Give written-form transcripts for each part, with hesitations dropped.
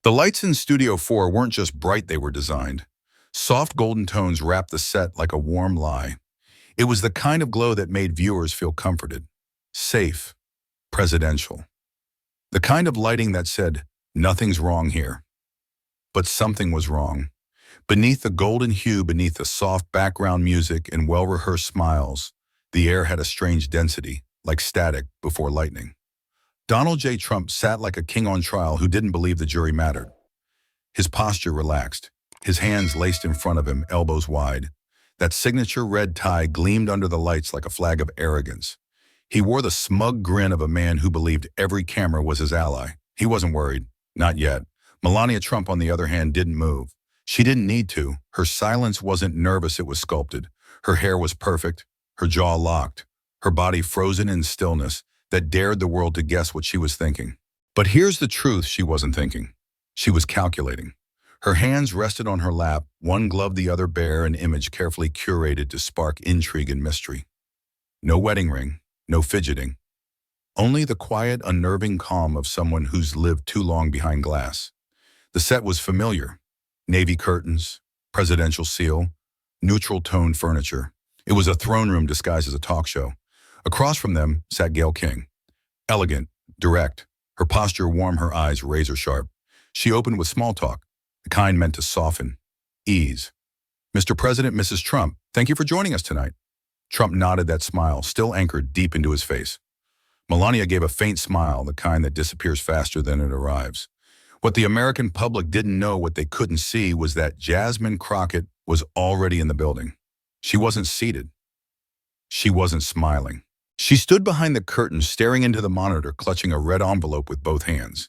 The lights in Studio 4 weren't just bright, they were designed. Soft golden tones wrapped the set like a warm lie. It was the kind of glow that made viewers feel comforted, safe, presidential. The kind of lighting that said, nothing's wrong here. But something was wrong. Beneath the golden hue, beneath the soft background music and well-rehearsed smiles, the air had a strange density, like static before lightning. Donald J. Trump sat like a king on trial who didn't believe the jury mattered. His posture relaxed, his hands laced in front of him, elbows wide. That signature red tie gleamed under the lights like a flag of arrogance. He wore the smug grin of a man who believed every camera was his ally. He wasn't worried. Not yet. Melania Trump, on the other hand, didn't move. She didn't need to. Her silence wasn't nervous, it was sculpted. Her hair was perfect, her jaw locked, her body frozen in stillness that dared the world to guess what she was thinking. But here's the truth: she wasn't thinking. She was calculating. Her hands rested on her lap, one glove the other bare, an image carefully curated to spark intrigue and mystery. No wedding ring, no fidgeting. Only the quiet, unnerving calm of someone who's lived too long behind glass. The set was familiar. Navy curtains, presidential seal, neutral-toned furniture. It was a throne room disguised as a talk show. Across from them sat Gayle King. Elegant, direct, her posture warm, her eyes razor-sharp. She opened with small talk, the kind meant to soften, ease. "Mr. President, Mrs. Trump, thank you for joining us tonight." Trump nodded, that smile still anchored deep into his face. Melania gave a faint smile, the kind that disappears faster than it arrives. What the American public didn't know, what they couldn't see, was that Jasmine Crockett was already in the building. She wasn't seated. She wasn't smiling. She stood behind the curtain, staring into the monitor, clutching a red envelope with both hands.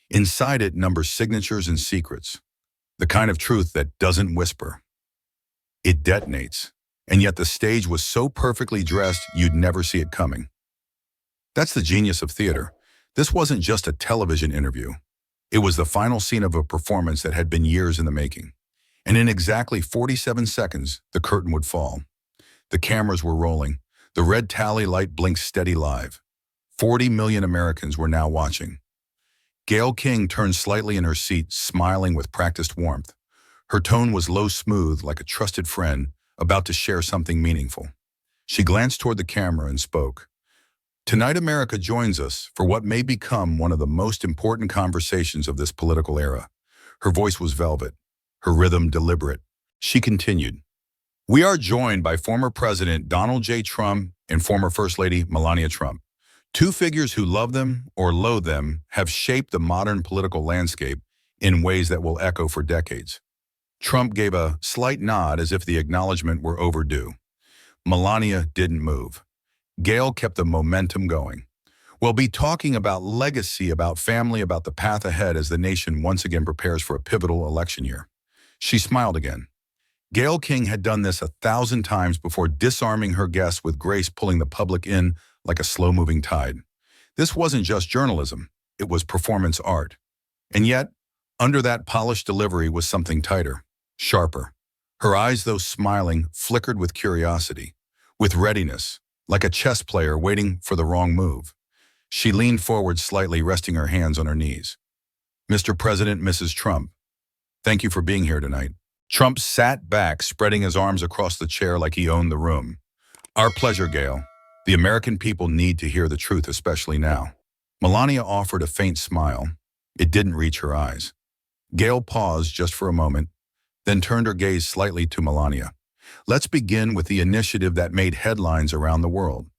Inside it, numbers, signatures, and secrets. The kind of truth that doesn't whisper. It detonates. And yet the stage was so perfectly dressed, you'd never see it coming. That's the genius of theater. This wasn't just a television interview. It was the final scene of a performance that had been years in the making. And in exactly 47 seconds, the curtain would fall. The cameras were rolling. The red tally light blinked steady live. 40 million Americans were now watching. Gayle King turned slightly in her seat, smiling with practiced warmth. Her tone was low, smooth, like a trusted friend about to share something meaningful. She glanced toward the camera and spoke. "Tonight, America joins us for what may become one of the most important conversations of this political era." Her voice was velvet, her rhythm deliberate. She continued, "We are joined by former President Donald J. Trump and former First Lady Melania Trump. Two figures who, love them or loathe them, have shaped the modern political landscape in ways that will echo for decades." Trump gave a slight nod as if the acknowledgement were overdue. Melania didn't move. Gayle kept the momentum going. "We'll be talking about legacy, about family, about the path ahead as the nation once again prepares for a pivotal election year." She smiled again. Gayle King had done this 1,000 times before, disarming her guests with grace, pulling the public in like a slow-moving tide. This wasn't just journalism, it was performance art. And yet, under that polished delivery was something tighter, sharper. Her eyes, though smiling, flickered with curiosity, with readiness, like a chess player waiting for the wrong move. She leaned forward slightly, resting her hands on her knees. "Mr. President, Mrs. Trump, thank you for being here tonight." Trump sat back, spreading his arms across the chair like he owned the room. "Our pleasure, Gayle. The American people need to hear the truth, especially now." Melania offered a faint smile. It didn't reach her eyes. Gayle paused just for a moment, then turned her gaze slightly to Melania. "Let's begin with the initiative that made headlines around the world.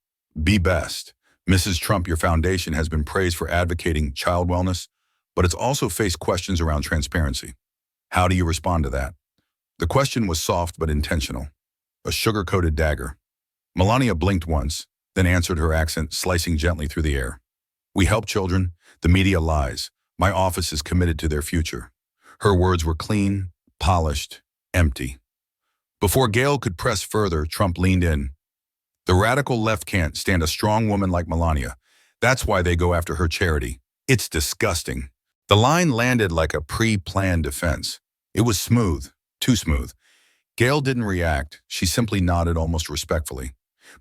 Be Best. Mrs. Trump, your foundation has been praised for advocating child wellness, but it's also faced questions around transparency. How do you respond to that?" The question was soft but intentional, a sugar-coated dagger. Melania blinked once, then answered, her accent slicing gently through the air. "We help children. The media lies. My office is committed to their future." Her words were clean, polished, empty. Before Gayle could press further, Trump leaned in. "The radical left can't stand a strong woman like Melania. That's why they go after her charity. It's disgusting." The line landed like a pre-planned defense. It was smooth, too smooth. Gayle didn't react. She simply nodded, almost respectfully.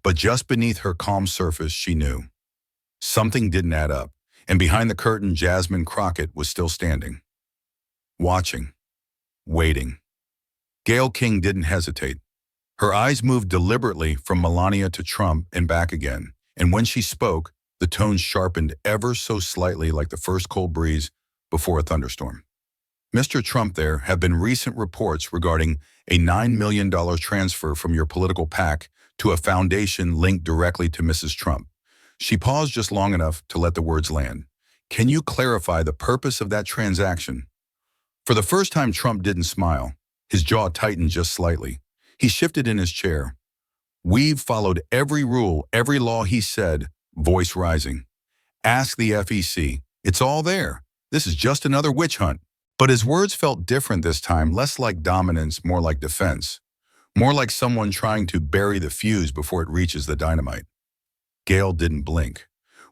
But just beneath her calm surface, she knew. Something didn't add up, and behind the curtain, Jasmine Crockett was still standing. watching, waiting. Gayle King didn't hesitate. Her eyes moved deliberately from Melania to Trump and back again, and when she spoke, the tone sharpened ever so slightly like the first cold breeze before a thunderstorm. Mr. Trump, there have been recent reports regarding a $9 million transfer from your political PAC to a foundation linked directly to Mrs. Trump. She paused just long enough to let the words land. Can you clarify the purpose of that transaction? For the first time, Trump didn't smile. His jaw tightened just slightly. He shifted in his chair. We've followed every rule, every law, he said, voice rising. Ask the FEC. It's all there. This is just another witch hunt. But his words felt different this time, less like dominance, more like defense. More like someone trying to bury the fuse before it reaches the dynamite. Gayle didn't blink.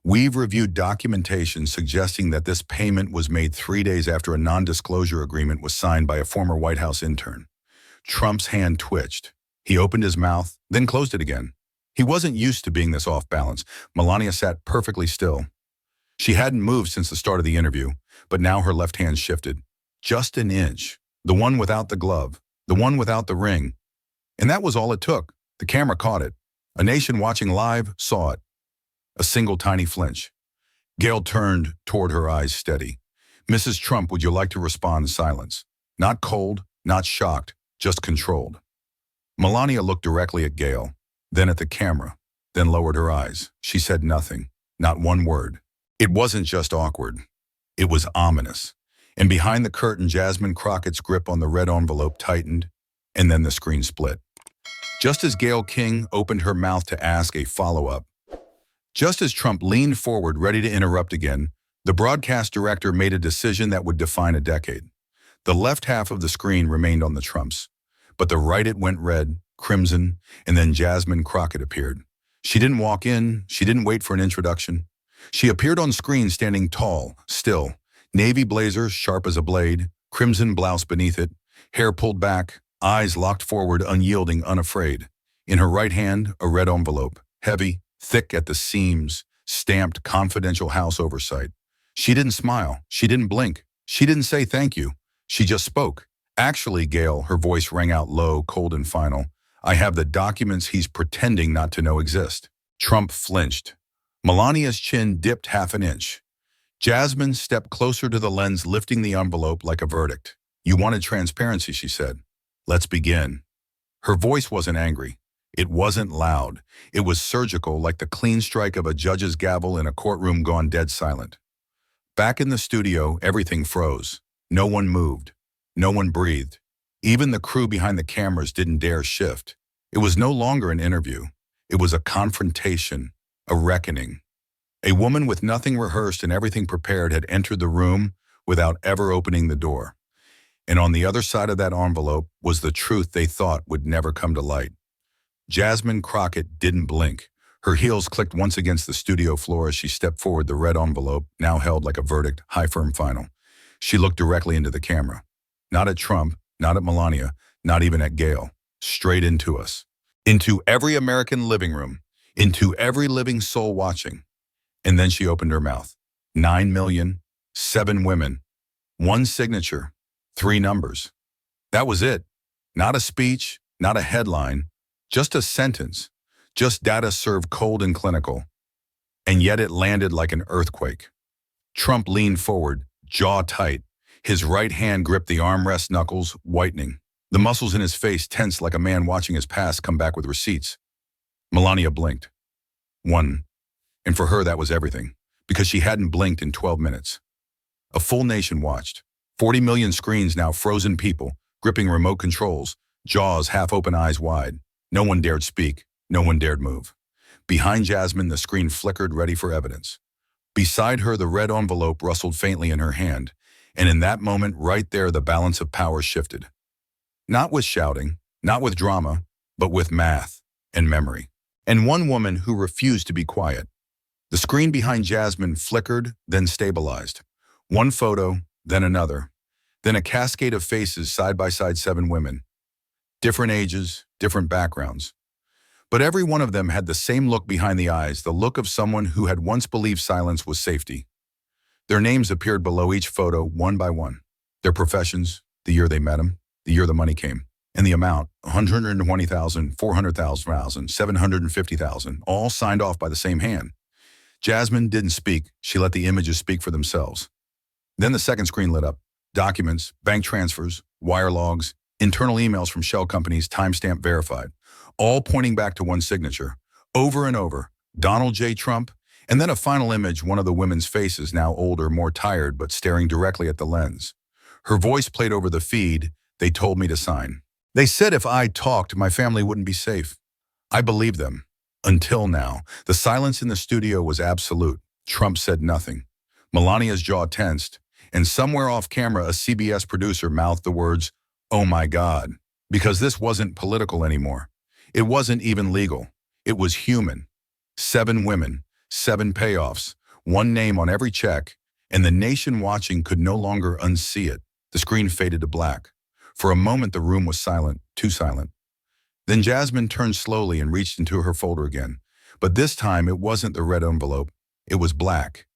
We've reviewed documentation suggesting that this payment was made 3 days after a non-disclosure agreement was signed by a former White House intern. Trump's hand twitched. He opened his mouth, then closed it again. He wasn't used to being this off balance. Melania sat perfectly still. She hadn't moved since the start of the interview, but now her left hand shifted. Just an inch. The one without the glove. The one without the ring. And that was all it took. The camera caught it. A nation watching live saw it. A single tiny flinch. Gayle turned toward her eyes steady. Mrs. Trump, would you like to respond in silence? Not cold, not shocked, just controlled. Melania looked directly at Gayle, then at the camera, then lowered her eyes. She said nothing, not one word. It wasn't just awkward. It was ominous. And behind the curtain, Jasmine Crockett's grip on the red envelope tightened, and then the screen split. Just as Gayle King opened her mouth to ask a follow-up, just as Trump leaned forward ready to interrupt again, the broadcast director made a decision that would define a decade. The left half of the screen remained on the Trumps, but the right it went red, crimson, and then Jasmine Crockett appeared. She didn't walk in, she didn't wait for an introduction. She appeared on screen standing tall, still, navy blazer sharp as a blade, crimson blouse beneath it, hair pulled back, eyes locked forward, unyielding, unafraid. In her right hand, a red envelope, heavy, thick at the seams, stamped confidential house oversight. She didn't smile. She didn't blink. She didn't say thank you. She just spoke. Actually, Gayle, her voice rang out low, cold and final. I have the documents he's pretending not to know exist. Trump flinched. Melania's chin dipped half an inch. Jasmine stepped closer to the lens, lifting the envelope like a verdict. You wanted transparency, she said. Let's begin. Her voice wasn't angry. It wasn't loud. It was surgical, like the clean strike of a judge's gavel in a courtroom gone dead silent. Back in the studio, everything froze. No one moved. No one breathed. Even the crew behind the cameras didn't dare shift. It was no longer an interview. It was a confrontation, a reckoning. A woman with nothing rehearsed and everything prepared had entered the room without ever opening the door. And on the other side of that envelope was the truth they thought would never come to light. Jasmine Crockett didn't blink. Her heels clicked once against the studio floor as she stepped forward, the red envelope, now held like a verdict, high firm final. She looked directly into the camera. Not at Trump, not at Melania, not even at Gayle. Straight into us. Into every American living room. Into every living soul watching. And then she opened her mouth. 9 million, 7 women, 1 signature, 3 numbers. That was it. Not a speech, not a headline, just a sentence, just data served cold and clinical. And yet it landed like an earthquake. Trump leaned forward, jaw tight. His right hand gripped the armrest knuckles, whitening. The muscles in his face tensed like a man watching his past come back with receipts. Melania blinked. 1. And for her that was everything, because she hadn't blinked in 12 minutes. A full nation watched. 40 million screens now, frozen people, gripping remote controls, jaws half open, eyes wide. No one dared speak. No one dared move. Behind Jasmine, the screen flickered, ready for evidence. Beside her, the red envelope rustled faintly in her hand, and in that moment, right there, the balance of power shifted. Not with shouting, not with drama, but with math and memory. And one woman who refused to be quiet. The screen behind Jasmine flickered, then stabilized. One photo, then another. Then a cascade of faces, side by side, 7 women. Different ages, different backgrounds. But every one of them had the same look behind the eyes, the look of someone who had once believed silence was safety. Their names appeared below each photo, one by one. their professions, the year they met him, the year the money came, and the amount, 120,000, 400,000, 750,000, all signed off by the same hand. Jasmine didn't speak. She let the images speak for themselves. Then the second screen lit up. Documents, bank transfers, wire logs, internal emails from shell companies, timestamp verified, all pointing back to one signature. Over and over, Donald J. Trump, and then a final image, one of the women's faces, now older, more tired, but staring directly at the lens. Her voice played over the feed. They told me to sign. They said if I talked, my family wouldn't be safe. I believed them. Until now, the silence in the studio was absolute. Trump said nothing. Melania's jaw tensed, and somewhere off camera, a CBS producer mouthed the words, "Oh my God," because this wasn't political anymore. It wasn't even legal. It was human. 7 women, 7 payoffs, one name on every check, and the nation watching could no longer unsee it. The screen faded to black. For a moment, the room was silent, too silent. Then Jasmine turned slowly and reached into her folder again. But this time, it wasn't the red envelope. It was black.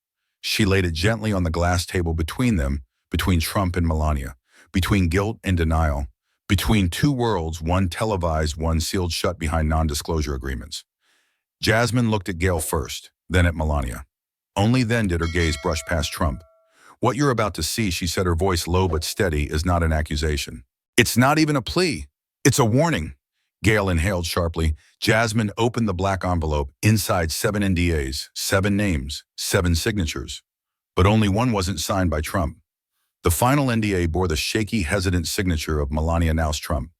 She laid it gently on the glass table between them, between Trump and Melania, between guilt and denial, between two worlds, one televised, one sealed shut behind non-disclosure agreements. Jasmine looked at Gail first, then at Melania. Only then did her gaze brush past Trump. "What you're about to see," she said, her voice low but steady, "is not an accusation. It's not even a plea. It's a warning." Gail inhaled sharply. Jasmine opened the black envelope. Inside 7 NDAs, 7 names, 7 signatures. But only one wasn't signed by Trump. The final NDA bore the shaky, hesitant signature of Melania Naus Trump.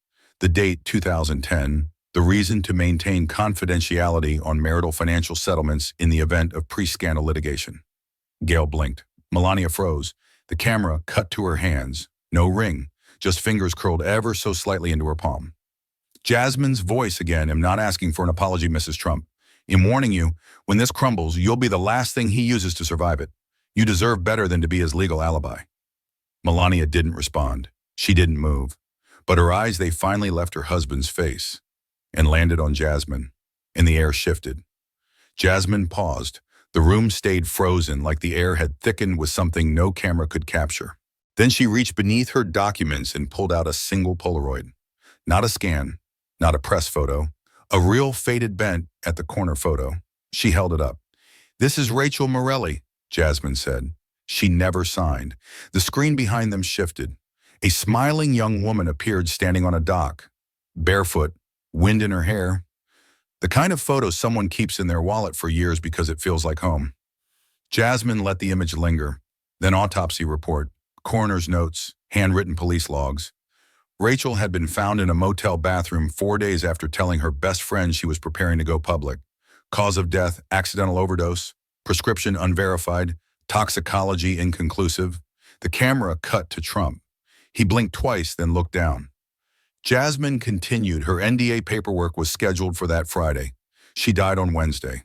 The date, 2010. The reason, to maintain confidentiality on marital financial settlements in the event of pre-scandal litigation. Gail blinked. Melania froze. The camera cut to her hands. No ring, just fingers curled ever so slightly into her palm. Jasmine's voice again. "I'm not asking for an apology, Mrs. Trump. I'm warning you, when this crumbles, you'll be the last thing he uses to survive it. You deserve better than to be his legal alibi." Melania didn't respond. She didn't move. But her eyes, they finally left her husband's face and landed on Jasmine, and the air shifted. Jasmine paused. The room stayed frozen, like the air had thickened with something no camera could capture. Then she reached beneath her documents and pulled out a single Polaroid. Not a scan, not a press photo, a real faded bent at the corner photo. She held it up. "This is Rachel Morelli," Jasmine said. She never signed. The screen behind them shifted. A smiling young woman appeared standing on a dock, barefoot, wind in her hair. The kind of photo someone keeps in their wallet for years because it feels like home. Jasmine let the image linger. Then autopsy report, coroner's notes, handwritten police logs. Rachel had been found in a motel bathroom 4 days after telling her best friend she was preparing to go public. Cause of death, accidental overdose. Prescription unverified. Toxicology inconclusive. The camera cut to Trump. He blinked twice, then looked down. Jasmine continued. Her NDA paperwork was scheduled for that Friday. She died on Wednesday.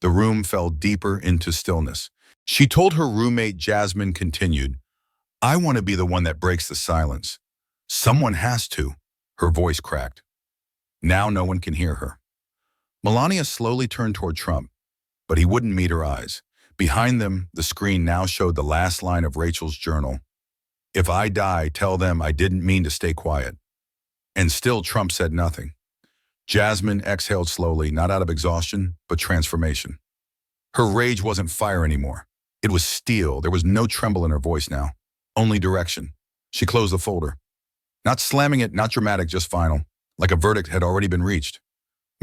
The room fell deeper into stillness. She told her roommate. Jasmine continued, "I want to be the one that breaks the silence. Someone has to." Her voice cracked. Now no one can hear her. Melania slowly turned toward Trump, but he wouldn't meet her eyes. Behind them, the screen now showed the last line of Rachel's journal. "If I die, tell them I didn't mean to stay quiet." And still Trump said nothing. Jasmine exhaled slowly, not out of exhaustion, but transformation. Her rage wasn't fire anymore. It was steel. There was no tremble in her voice now, only direction. She closed the folder. Not slamming it, not dramatic, just final, like a verdict had already been reached.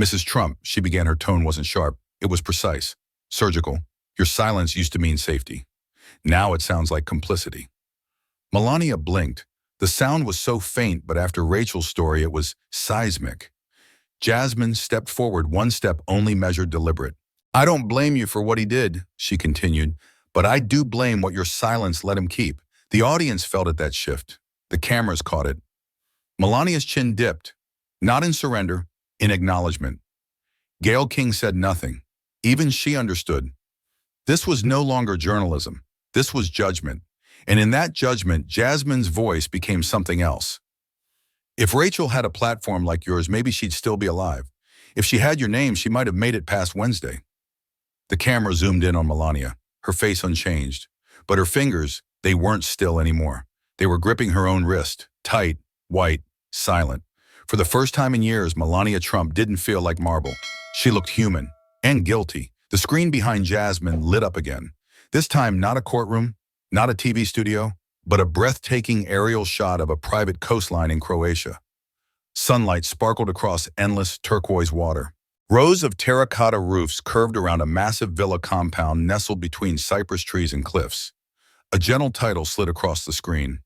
"Mrs. Trump," she began. Her tone wasn't sharp. It was precise, surgical. "Your silence used to mean safety. Now it sounds like complicity." Melania blinked. The sound was so faint, but after Rachel's story, it was seismic. Jasmine stepped forward, one step only measured deliberate. "I don't blame you for what he did," she continued, "but I do blame what your silence let him keep." The audience felt at that shift. The cameras caught it. Melania's chin dipped, not in surrender, in acknowledgement. Gail King said nothing. Even she understood. This was no longer journalism. This was judgment. And in that judgment, Jasmine's voice became something else. "If Rachel had a platform like yours, maybe she'd still be alive. If she had your name, she might have made it past Wednesday." The camera zoomed in on Melania, her face unchanged. But her fingers, they weren't still anymore. They were gripping her own wrist, tight, white, silent. For the first time in years, Melania Trump didn't feel like marble. She looked human and guilty. The screen behind Jasmine lit up again. This time, not a courtroom, not a TV studio, but a breathtaking aerial shot of a private coastline in Croatia. Sunlight sparkled across endless turquoise water. Rows of terracotta roofs curved around a massive villa compound nestled between cypress trees and cliffs. A gentle title slid across the screen.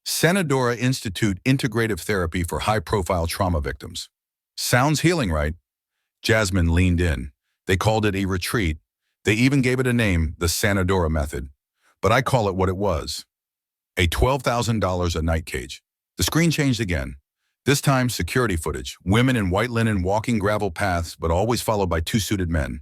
Sanadora Institute Integrative Therapy for High-Profile Trauma Victims. Sounds healing, right? Jasmine leaned in. They called it a retreat. They even gave it a name, the Sanadora Method. But I call it what it was. A $12,000 a night cage. The screen changed again. This time, security footage. Women in white linen walking gravel paths, but always followed by two suited men.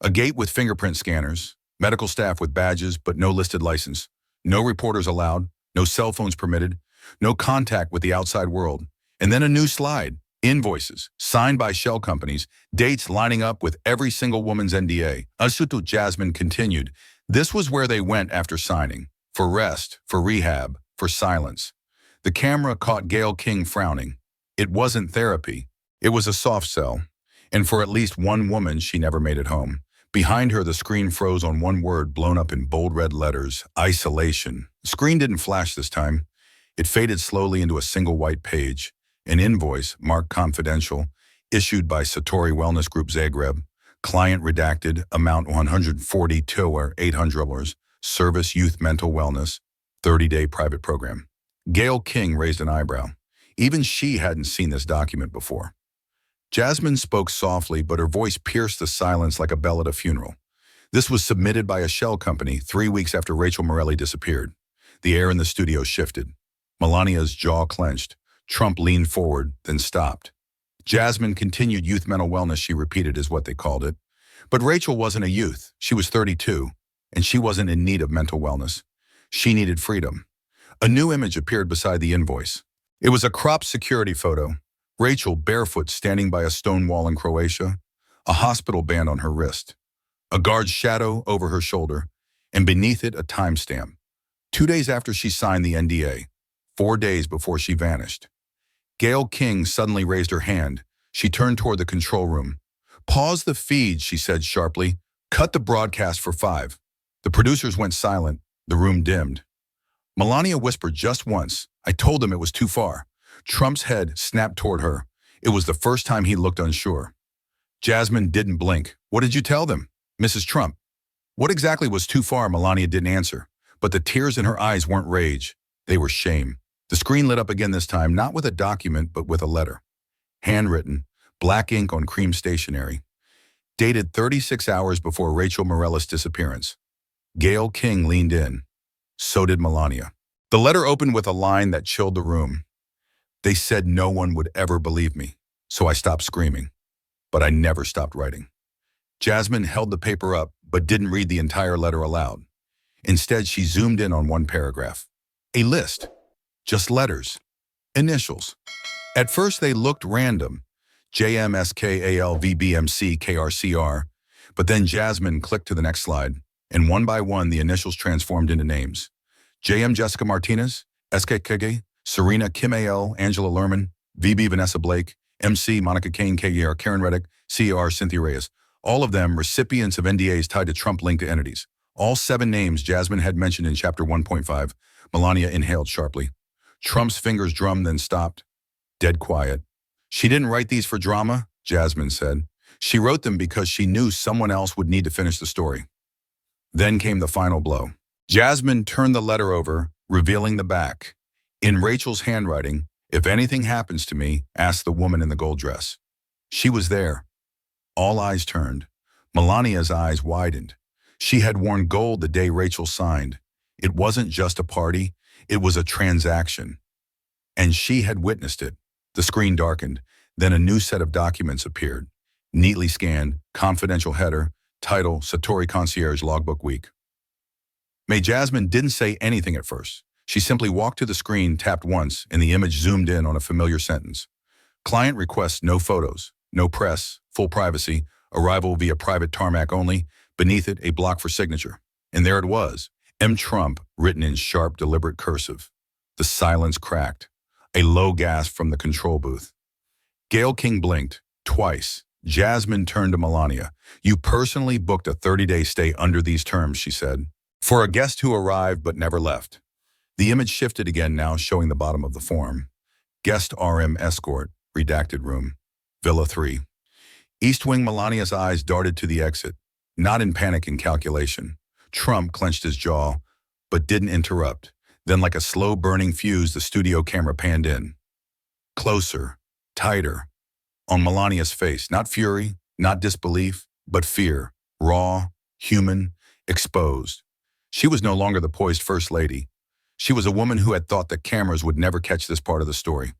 A gate with fingerprint scanners. Medical staff with badges, but no listed license. No reporters allowed. No cell phones permitted. No contact with the outside world. And then a new slide. Invoices, signed by shell companies, dates lining up with every single woman's NDA. Asutu Jasmine continued. This was where they went after signing. For rest, for rehab, for silence. The camera caught Gail King frowning. It wasn't therapy. It was a soft sell. And for at least one woman, she never made it home. Behind her, the screen froze on one word blown up in bold red letters, isolation. The screen didn't flash this time. It faded slowly into a single white page. An invoice, marked confidential, issued by Satori Wellness Group Zagreb. Client redacted, amount $142 or $800. Service Youth Mental Wellness, 30-day private program. Gail King raised an eyebrow. Even she hadn't seen this document before. Jasmine spoke softly, but her voice pierced the silence like a bell at a funeral. This was submitted by a shell company 3 weeks after Rachel Morelli disappeared. The air in the studio shifted. Melania's jaw clenched. Trump leaned forward, then stopped. Jasmine continued youth mental wellness, she repeated, is what they called it. But Rachel wasn't a youth. She was 32, and she wasn't in need of mental wellness. She needed freedom. A new image appeared beside the invoice. It was a cropped security photo. Rachel barefoot standing by a stone wall in Croatia, a hospital band on her wrist, a guard's shadow over her shoulder, and beneath it a timestamp. 2 days after she signed the NDA, 4 days before she vanished. Gail King suddenly raised her hand. She turned toward the control room. Pause the feed, she said sharply. Cut the broadcast for 5. The producers went silent. The room dimmed. Melania whispered just once. I told them it was too far. Trump's head snapped toward her. It was the first time he looked unsure. Jasmine didn't blink. What did you tell them, Mrs. Trump? What exactly was too far? Melania didn't answer. But the tears in her eyes weren't rage. They were shame. The screen lit up again this time, not with a document, but with a letter. Handwritten, black ink on cream stationery. Dated 36 hours before Rachel Morelli's disappearance. Gail King leaned in. So did Melania. The letter opened with a line that chilled the room. They said no one would ever believe me, so I stopped screaming. But I never stopped writing. Jasmine held the paper up, but didn't read the entire letter aloud. Instead, she zoomed in on one paragraph. A list. Just letters. Initials. At first, they looked random. JMSKALVBMCKRCR. But then Jasmine clicked to the next slide, and one by one, the initials transformed into names. JM Jessica Martinez, SKKG, Serena Kim AL, Angela Lerman, VB Vanessa Blake, MC Monica Kane KR, Karen Reddick, CR Cynthia Reyes. All of them recipients of NDAs tied to Trump-linked entities. All 7 names Jasmine had mentioned in Chapter 1.5. Melania inhaled sharply. Trump's fingers drummed, then stopped. Dead quiet. She didn't write these for drama, Jasmine said. She wrote them because she knew someone else would need to finish the story. Then came the final blow. Jasmine turned the letter over, revealing the back. In Rachel's handwriting, if anything happens to me, ask the woman in the gold dress. She was there. All eyes turned. Melania's eyes widened. She had worn gold the day Rachel signed. It wasn't just a party, it was a transaction. And she had witnessed it. The screen darkened. Then a new set of documents appeared. Neatly scanned, confidential header, title, Satori Concierge Logbook Week. Jasmine didn't say anything at first. She simply walked to the screen, tapped once, and the image zoomed in on a familiar sentence. Client requests no photos, no press, full privacy, arrival via private tarmac only, beneath it a block for signature. And there it was, M. Trump, written in sharp, deliberate cursive. The silence cracked. A low gasp from the control booth. Gayle King blinked, twice. Jasmine turned to Melania. "You personally booked a 30-day stay under these terms," she said. "For a guest who arrived but never left." The image shifted again now, showing the bottom of the form. Guest RM escort, redacted room. Villa 3. East Wing. Melania's eyes darted to the exit, not in panic and calculation. Trump clenched his jaw, but didn't interrupt. Then, like a slow-burning fuse, the studio camera panned in. Closer, tighter. On Melania's face, not fury, not disbelief, but fear. Raw, human, exposed. She was no longer the poised First Lady. She was a woman who had thought that cameras would never catch this part of the story.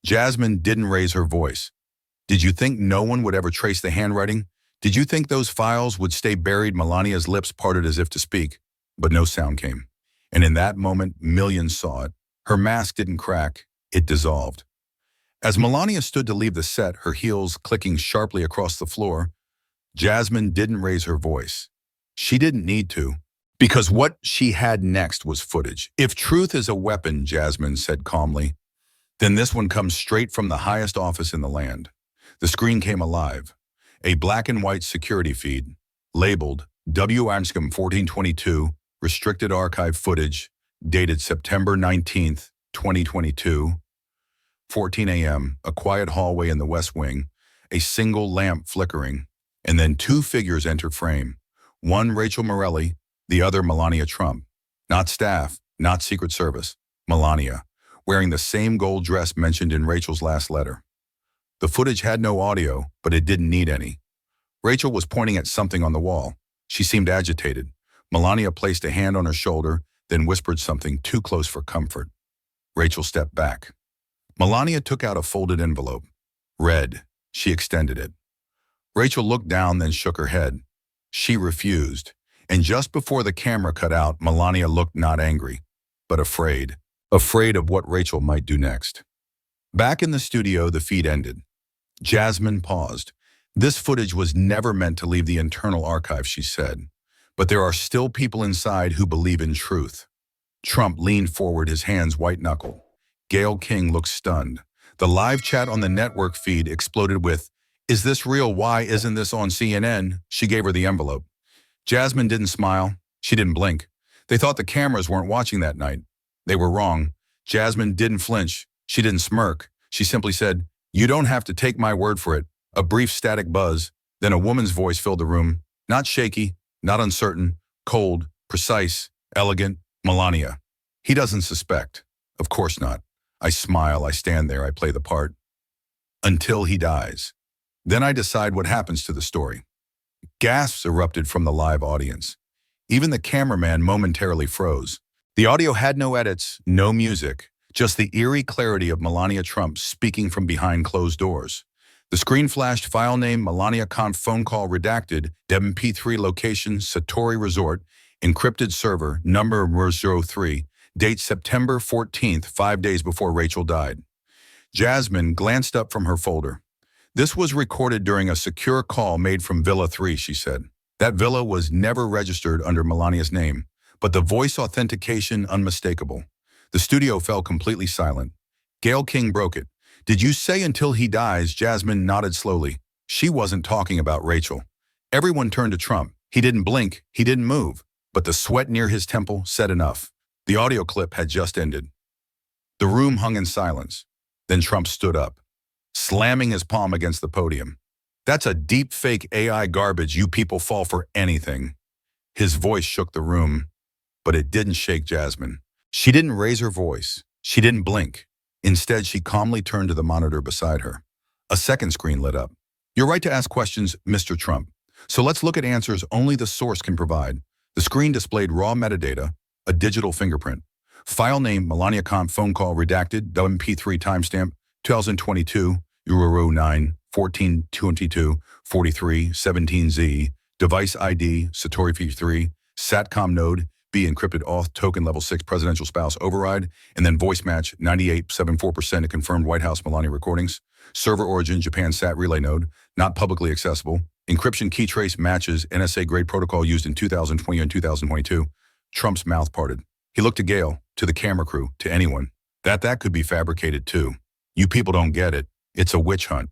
Jasmine didn't raise her voice. "Did you think no one would ever trace the handwriting? Did you think those files would stay buried?" Melania's lips parted as if to speak, but no sound came. And in that moment, millions saw it. Her mask didn't crack, it dissolved. As Melania stood to leave the set, her heels clicking sharply across the floor, Jasmine didn't raise her voice. She didn't need to, because what she had next was footage. "If truth is a weapon," Jasmine said calmly, "then this one comes straight from the highest office in the land." The screen came alive. A black and white security feed, labeled W. Anscombe 1422, restricted archive footage, dated September 19th, 2022, 14 a.m., a quiet hallway in the West Wing, a single lamp flickering, and then two figures enter frame. One Rachel Morelli, the other Melania Trump. Not staff, not Secret Service. Melania, wearing the same gold dress mentioned in Rachel's last letter. The footage had no audio, but it didn't need any. Rachel was pointing at something on the wall. She seemed agitated. Melania placed a hand on her shoulder, then whispered something too close for comfort. Rachel stepped back. Melania took out a folded envelope. Red. She extended it. Rachel looked down, then shook her head. She refused. And just before the camera cut out, Melania looked not angry, but afraid. Afraid of what Rachel might do next. Back in the studio, the feed ended. Jasmine paused. "This footage was never meant to leave the internal archive," she said. "But there are still people inside who believe in truth." Trump leaned forward, his hands white-knuckled. Gayle King looked stunned. The live chat on the network feed exploded with, "Is this real? Why isn't this on CNN?" She gave her the envelope. Jasmine didn't smile. She didn't blink. They thought the cameras weren't watching that night. They were wrong. Jasmine didn't flinch. She didn't smirk. She simply said, "You don't have to take my word for it." A brief static buzz. Then a woman's voice filled the room. Not shaky, not uncertain, cold, precise, elegant. "Melania. He doesn't suspect." "Of course not." I smile, I stand there, I play the part. "Until he dies. Then I decide what happens to the story." Gasps erupted from the live audience. Even the cameraman momentarily froze. The audio had no edits, no music, just the eerie clarity of Melania Trump speaking from behind closed doors. The screen flashed file name Melania Conf phone call redacted, MP3 location Satori Resort, encrypted server, number 03, date September 14th, 5 days before Rachel died. Jasmine glanced up from her folder. "This was recorded during a secure call made from Villa 3, she said. That villa was never registered under Melania's name, but the voice authentication unmistakable. The studio fell completely silent. Gayle King broke it. "Did you say until he dies?" Jasmine nodded slowly. She wasn't talking about Rachel. Everyone turned to Trump. He didn't blink, he didn't move, but the sweat near his temple said enough. The audio clip had just ended. The room hung in silence. Then Trump stood up, slamming his palm against the podium. "That's a deep fake AI garbage. You people fall for anything." His voice shook the room, but it didn't shake Jasmine. She didn't raise her voice. She didn't blink. Instead, she calmly turned to the monitor beside her. A second screen lit up. "You're right to ask questions, Mr. Trump. So let's look at answers only the source can provide." The screen displayed raw metadata, a digital fingerprint. File name Melania Conf phone call redacted, MP3 timestamp 2022, Euro 9, 1422, 43, 17Z, device ID, Satori 3, SATCOM node, B encrypted auth token level 6 presidential spouse override, and then voice match 98.74% of confirmed White House Melania recordings. Server origin Japan SAT relay node, not publicly accessible. Encryption key trace matches NSA grade protocol used in 2020 and 2022. Trump's mouth parted. He looked to Gail, to the camera crew, to anyone. That could be fabricated too. You people don't get it. It's a witch hunt.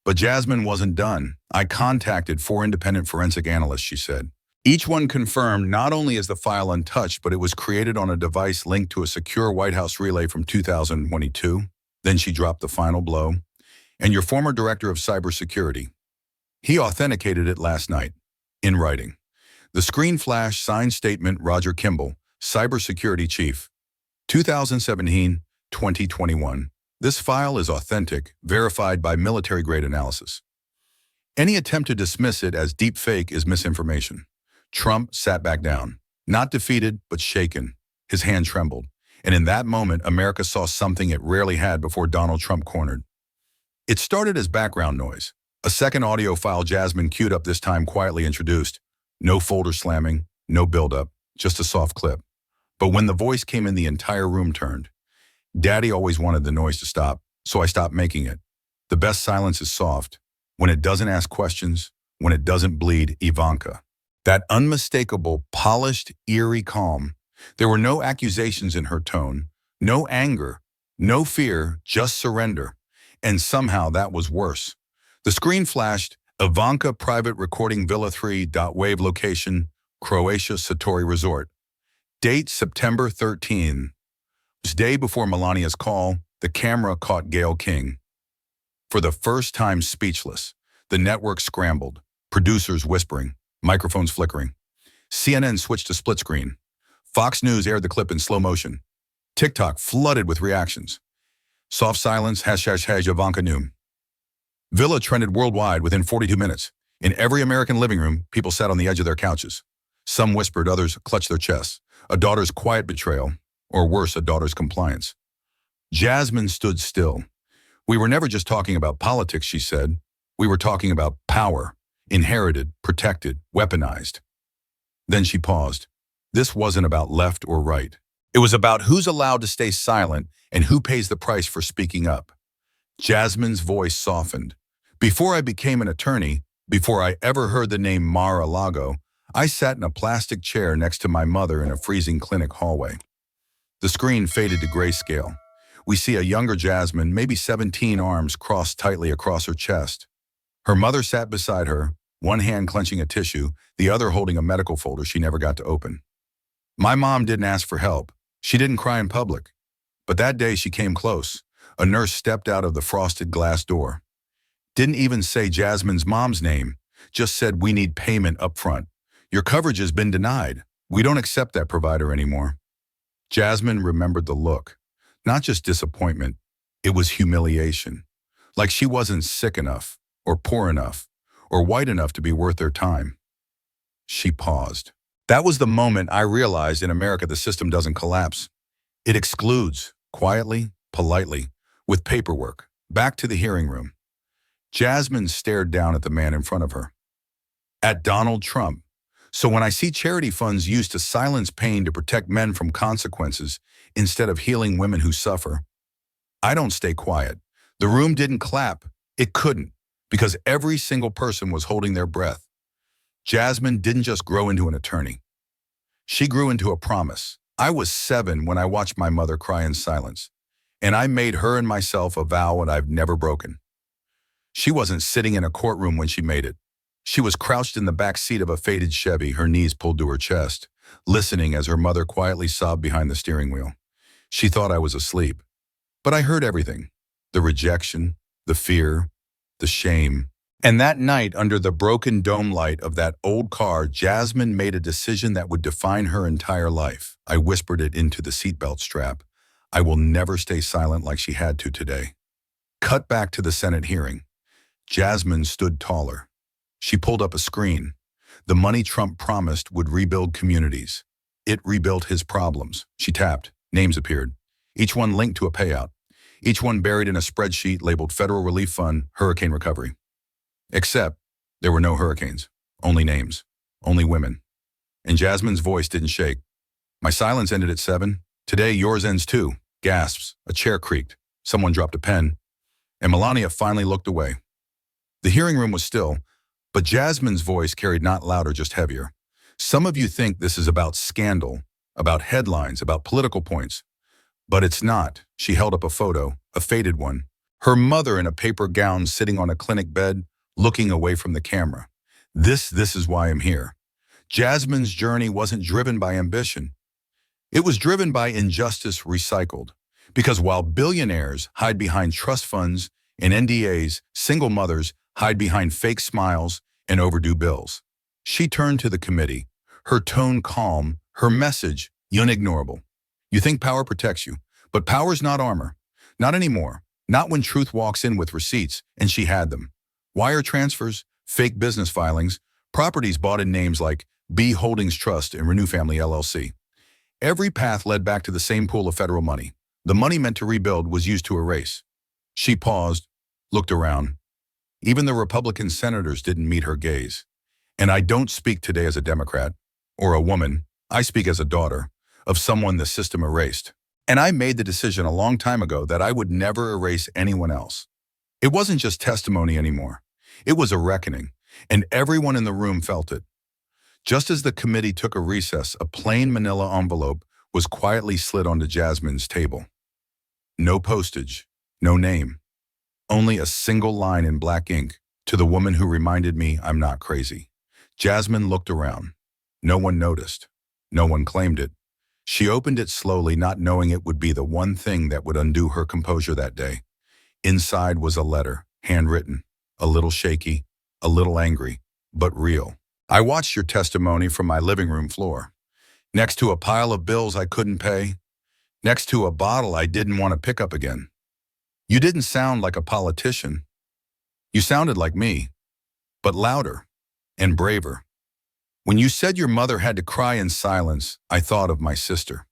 But Jasmine wasn't done. I contacted 4 independent forensic analysts, she said. Each one confirmed not only is the file untouched, but it was created on a device linked to a secure White House relay from 2022. Then she dropped the final blow. And your former director of cybersecurity. He authenticated it last night, in writing. The screen flash signed statement, Roger Kimball, cybersecurity chief, 2017-2021. This file is authentic, verified by military-grade analysis. Any attempt to dismiss it as deep fake is misinformation. Trump sat back down, not defeated, but shaken. His hand trembled. And in that moment, America saw something it rarely had before Donald Trump cornered. It started as background noise. A second audio file Jasmine queued up, this time quietly introduced. No folder slamming, no buildup, just a soft clip. But when the voice came in, the entire room turned. Daddy always wanted the noise to stop, so I stopped making it. The best silence is soft, when it doesn't ask questions, when it doesn't bleed. Ivanka. That unmistakable, polished, eerie calm. There were no accusations in her tone, no anger, no fear, just surrender. And somehow that was worse. The screen flashed, Ivanka private recording Villa 3. Wave location, Croatia Satori Resort. Date September 13. Day before Melania's call, the camera caught Gayle King. For the first time speechless, the network scrambled, producers whispering, microphones flickering. CNN switched to split screen. Fox News aired the clip in slow motion. TikTok flooded with reactions. Soft silence, ## Ivanka Noom. Villa trended worldwide within 42 minutes. In every American living room, people sat on the edge of their couches. Some whispered, others clutched their chests. A daughter's quiet betrayal, or worse, a daughter's compliance. Jasmine stood still. We were never just talking about politics, she said. We were talking about power, inherited, protected, weaponized. Then she paused. This wasn't about left or right. It was about who's allowed to stay silent and who pays the price for speaking up. Jasmine's voice softened. Before I became an attorney, before I ever heard the name Mar-a-Lago, I sat in a plastic chair next to my mother in a freezing clinic hallway. The screen faded to grayscale. We see a younger Jasmine, maybe 17, arms crossed tightly across her chest. Her mother sat beside her, one hand clenching a tissue, the other holding a medical folder she never got to open. My mom didn't ask for help. She didn't cry in public. But that day she came close. A nurse stepped out of the frosted glass door. Didn't even say Jasmine's mom's name, just said, "We need payment up front. Your coverage has been denied. We don't accept that provider anymore." Jasmine remembered the look. Not just disappointment, it was humiliation. Like she wasn't sick enough, or poor enough, or white enough to be worth their time. She paused. That was the moment I realized in America the system doesn't collapse. It excludes, quietly, politely, with paperwork. Back to the hearing room. Jasmine stared down at the man in front of her. At Donald Trump. So when I see charity funds used to silence pain to protect men from consequences instead of healing women who suffer, I don't stay quiet. The room didn't clap. It couldn't, because every single person was holding their breath. Jasmine didn't just grow into an attorney. She grew into a promise. I was 7 when I watched my mother cry in silence, and I made her and myself a vow that I've never broken. She wasn't sitting in a courtroom when she made it. She was crouched in the back seat of a faded Chevy, her knees pulled to her chest, listening as her mother quietly sobbed behind the steering wheel. She thought I was asleep, but I heard everything. The rejection, the fear, the shame. And that night, under the broken dome light of that old car, Jasmine made a decision that would define her entire life. I whispered it into the seatbelt strap. I will never stay silent like she had to today. Cut back to the Senate hearing. Jasmine stood taller. She pulled up a screen. The money Trump promised would rebuild communities. It rebuilt his problems. She tapped. Names appeared. Each one linked to a payout. Each one buried in a spreadsheet labeled Federal Relief Fund, Hurricane Recovery. Except there were no hurricanes, only names, only women. And Jasmine's voice didn't shake. My silence ended at 7. Today, yours ends too. Gasps. A chair creaked. Someone dropped a pen. And Melania finally looked away. The hearing room was still, but Jasmine's voice carried not louder, just heavier. Some of you think this is about scandal, about headlines, about political points. But it's not. She held up a photo, a faded one. Her mother in a paper gown sitting on a clinic bed, looking away from the camera. This is why I'm here. Jasmine's journey wasn't driven by ambition. It was driven by injustice recycled. Because while billionaires hide behind trust funds and NDAs, single mothers hide behind fake smiles and overdue bills. She turned to the committee, her tone calm, her message unignorable. You think power protects you, but power's not armor. Not anymore. Not when truth walks in with receipts, and she had them. Wire transfers, fake business filings, properties bought in names like B Holdings Trust and Renew Family LLC. Every path led back to the same pool of federal money. The money meant to rebuild was used to erase. She paused, looked around. Even the Republican senators didn't meet her gaze. And I don't speak today as a Democrat or a woman. I speak as a daughter of someone the system erased. And I made the decision a long time ago that I would never erase anyone else. It wasn't just testimony anymore. It was a reckoning, and everyone in the room felt it. Just as the committee took a recess, a plain manila envelope was quietly slid onto Jasmine's table. No postage, no name, only a single line in black ink, to the woman who reminded me I'm not crazy. Jasmine looked around. No one noticed. No one claimed it. She opened it slowly, not knowing it would be the one thing that would undo her composure that day. Inside was a letter, handwritten, a little shaky, a little angry, but real. I watched your testimony from my living room floor. Next to a pile of bills I couldn't pay. Next to a bottle I didn't want to pick up again. You didn't sound like a politician. You sounded like me, but louder and braver. When you said your mother had to cry in silence, I thought of my sister.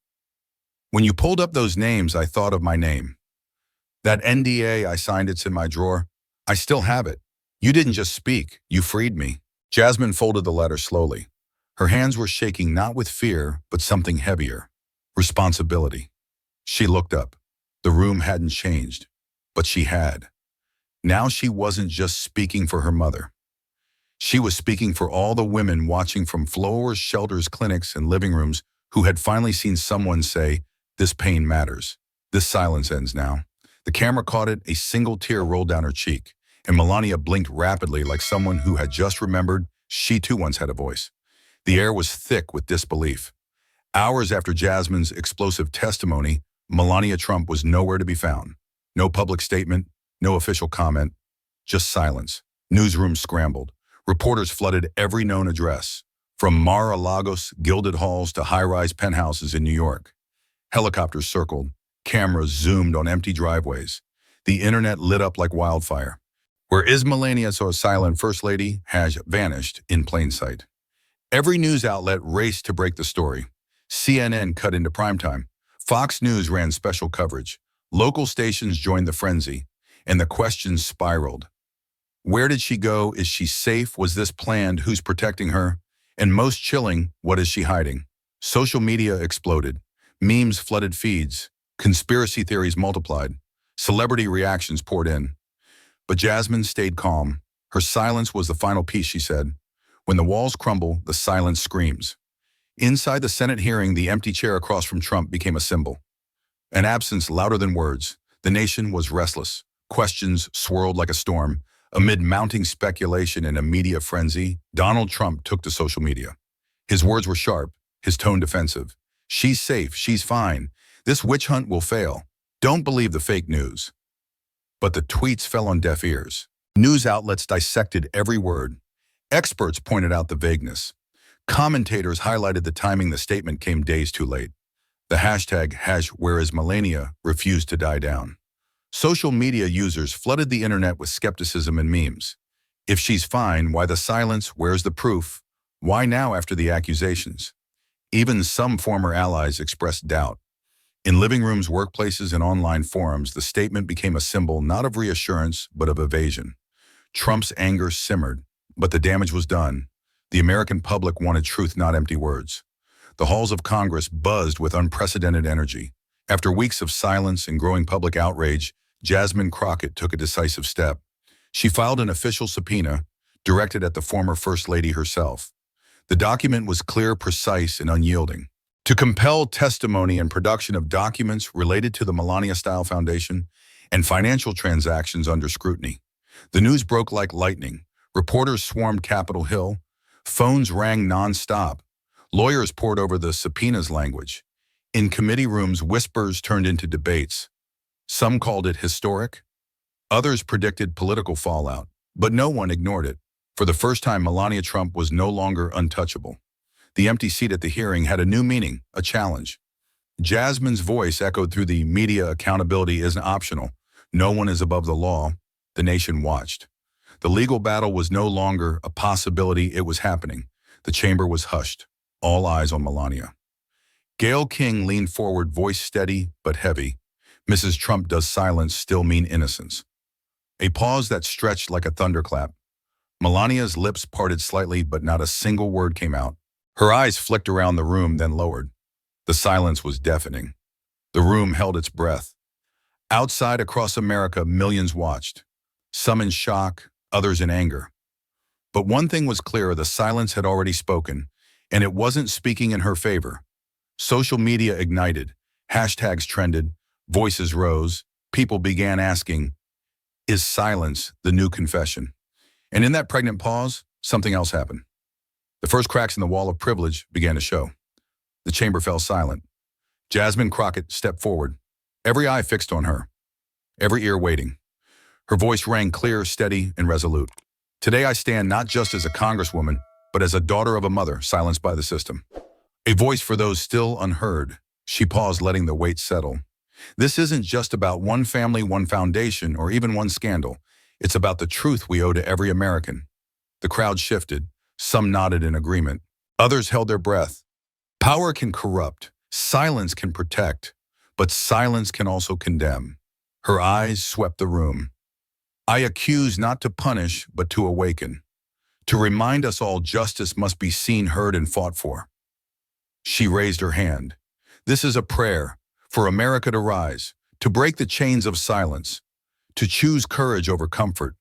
When you pulled up those names, I thought of my name. That NDA I signed, it's in my drawer. I still have it. You didn't just speak, you freed me. Jasmine folded the letter slowly. Her hands were shaking not with fear, but something heavier. Responsibility. She looked up. The room hadn't changed, but she had. Now she wasn't just speaking for her mother. She was speaking for all the women watching from floors, shelters, clinics, and living rooms who had finally seen someone say, "This pain matters. This silence ends now." The camera caught it, a single tear rolled down her cheek, and Melania blinked rapidly like someone who had just remembered she too once had a voice. The air was thick with disbelief. Hours after Jasmine's explosive testimony, Melania Trump was nowhere to be found. No public statement, no official comment, just silence. Newsrooms scrambled. Reporters flooded every known address, from Mar-a-Lagos gilded halls to high-rise penthouses in New York. Helicopters circled, cameras zoomed on empty driveways. The internet lit up like wildfire. Where is Melania, so a silent First Lady has vanished in plain sight. Every news outlet raced to break the story. CNN cut into primetime. Fox News ran special coverage. Local stations joined the frenzy, and the questions spiraled. Where did she go? Is she safe? Was this planned? Who's protecting her? And most chilling, what is she hiding? Social media exploded. Memes flooded feeds. Conspiracy theories multiplied. Celebrity reactions poured in. But Jasmine stayed calm. Her silence was the final piece, she said. When the walls crumble, the silence screams. Inside the Senate hearing, the empty chair across from Trump became a symbol. An absence louder than words. The nation was restless. Questions swirled like a storm. Amid mounting speculation and a media frenzy, Donald Trump took to social media. His words were sharp, his tone defensive. She's safe, she's fine. This witch hunt will fail. Don't believe the fake news. But the tweets fell on deaf ears. News outlets dissected every word. Experts pointed out the vagueness. Commentators highlighted the timing. The statement came days too late. The hashtag #WhereIsMelania refused to die down. Social media users flooded the internet with skepticism and memes. If she's fine, why the silence? Where's the proof? Why now after the accusations? Even some former allies expressed doubt. In living rooms, workplaces, and online forums, the statement became a symbol not of reassurance, but of evasion. Trump's anger simmered, but the damage was done. The American public wanted truth, not empty words. The halls of Congress buzzed with unprecedented energy. After weeks of silence and growing public outrage, Jasmine Crockett took a decisive step. She filed an official subpoena directed at the former First Lady herself. The document was clear, precise, and unyielding. to compel testimony and production of documents related to the Melania-style foundation and financial transactions under scrutiny. The news broke like lightning. Reporters swarmed Capitol Hill. Phones rang non-stop. Lawyers pored over the subpoena's language. In committee rooms, whispers turned into debates. Some called it historic. Others predicted political fallout. But no one ignored it. For the first time, Melania Trump was no longer untouchable. The empty seat at the hearing had a new meaning, a challenge. Jasmine's voice echoed through the media. Accountability isn't optional. No one is above the law. The nation watched. The legal battle was no longer a possibility, it was happening. The chamber was hushed. All eyes on Melania. Gayle King leaned forward, voice steady but heavy. Mrs. Trump, does silence still mean innocence? A pause that stretched like a thunderclap. Melania's lips parted slightly, but not a single word came out. Her eyes flicked around the room, then lowered. The silence was deafening. The room held its breath. Outside, across America, millions watched. Some in shock, others in anger. But one thing was clear, the silence had already spoken, and it wasn't speaking in her favor. Social media ignited. Hashtags trended. Voices rose. People began asking, is silence the new confession? And in that pregnant pause, something else happened. The first cracks in the wall of privilege began to show. The chamber fell silent. Jasmine Crockett stepped forward, every eye fixed on her, every ear waiting. Her voice rang clear, steady, and resolute. Today I stand not just as a congresswoman, but as a daughter of a mother silenced by the system. A voice for those still unheard. She paused, letting the weight settle. This isn't just about one family, one foundation, or even one scandal. It's about the truth we owe to every American. The crowd shifted. Some nodded in agreement. Others held their breath. Power can corrupt. Silence can protect. But silence can also condemn. Her eyes swept the room. I accuse not to punish, but to awaken. To remind us all justice must be seen, heard, and fought for. She raised her hand. This is a prayer for America to rise, to break the chains of silence, to choose courage over comfort.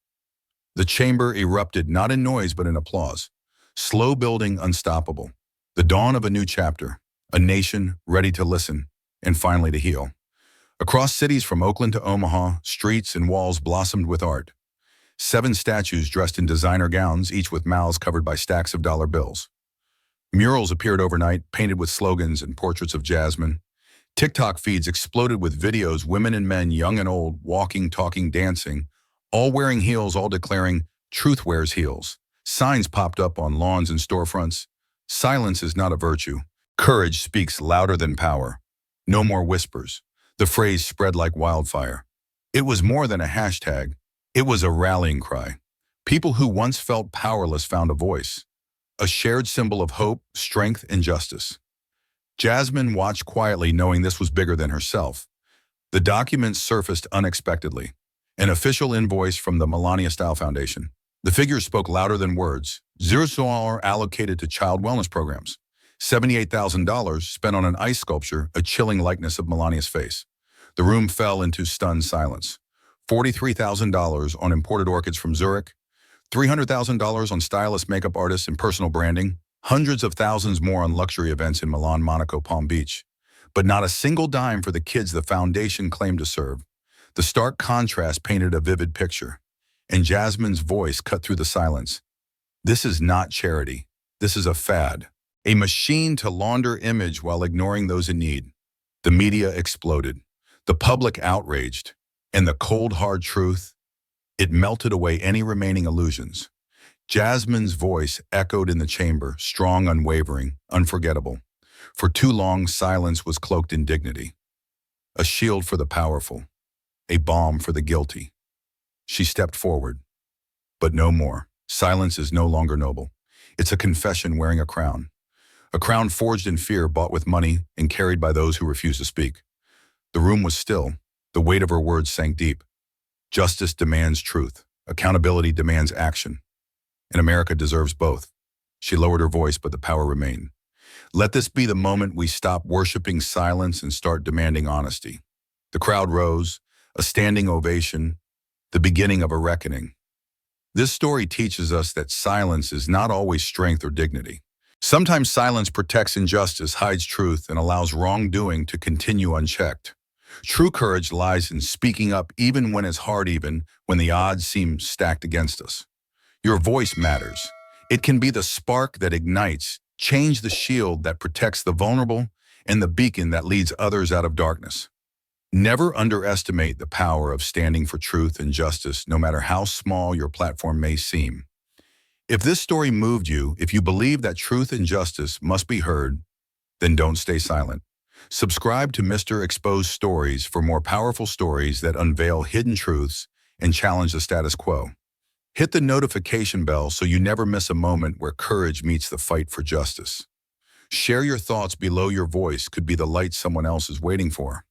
The chamber erupted, not in noise, but in applause. Slow building, unstoppable. The dawn of a new chapter, a nation ready to listen and finally to heal. Across cities from Oakland to Omaha, streets and walls blossomed with art. 7 statues dressed in designer gowns, each with mouths covered by stacks of dollar bills. Murals appeared overnight, painted with slogans and portraits of Jasmine. TikTok feeds exploded with videos, women and men, young and old, walking, talking, dancing, all wearing heels, all declaring, "Truth wears heels." Signs popped up on lawns and storefronts. Silence is not a virtue. Courage speaks louder than power. No more whispers. The phrase spread like wildfire. It was more than a hashtag. It was a rallying cry. People who once felt powerless found a voice. A shared symbol of hope, strength, and justice. Jasmine watched quietly, knowing this was bigger than herself. The documents surfaced unexpectedly. An official invoice from the Melania-style foundation. The figures spoke louder than words. $0 allocated to child wellness programs. $78,000 spent on an ice sculpture, a chilling likeness of Melania's face. The room fell into stunned silence. $43,000 on imported orchids from Zurich. $300,000 on stylist, makeup artists, and personal branding. Hundreds of thousands more on luxury events in Milan, Monaco, Palm Beach. But not a single dime for the kids the foundation claimed to serve. The stark contrast painted a vivid picture. And Jasmine's voice cut through the silence. This is not charity. This is a fad. A machine to launder image while ignoring those in need. The media exploded. The public outraged. And the cold, hard truth, it melted away any remaining illusions. Jasmine's voice echoed in the chamber, strong, unwavering, unforgettable. For too long, silence was cloaked in dignity. A shield for the powerful. A balm for the guilty. She stepped forward. But no more. Silence is no longer noble. It's a confession wearing a crown. A crown forged in fear, bought with money, and carried by those who refuse to speak. The room was still. The weight of her words sank deep. Justice demands truth. Accountability demands action. And America deserves both. She lowered her voice, but the power remained. Let this be the moment we stop worshiping silence and start demanding honesty. The crowd rose, a standing ovation, the beginning of a reckoning. This story teaches us that silence is not always strength or dignity. Sometimes silence protects injustice, hides truth, and allows wrongdoing to continue unchecked. True courage lies in speaking up even when it's hard, even when the odds seem stacked against us. Your voice matters. It can be the spark that ignites, change the shield that protects the vulnerable, and the beacon that leads others out of darkness. Never underestimate the power of standing for truth and justice, no matter how small your platform may seem. If this story moved you, if you believe that truth and justice must be heard, then don't stay silent. Subscribe to Mr. Exposed Stories for more powerful stories that unveil hidden truths and challenge the status quo. Hit the notification bell so you never miss a moment where courage meets the fight for justice. Share your thoughts below. Your voice could be the light someone else is waiting for.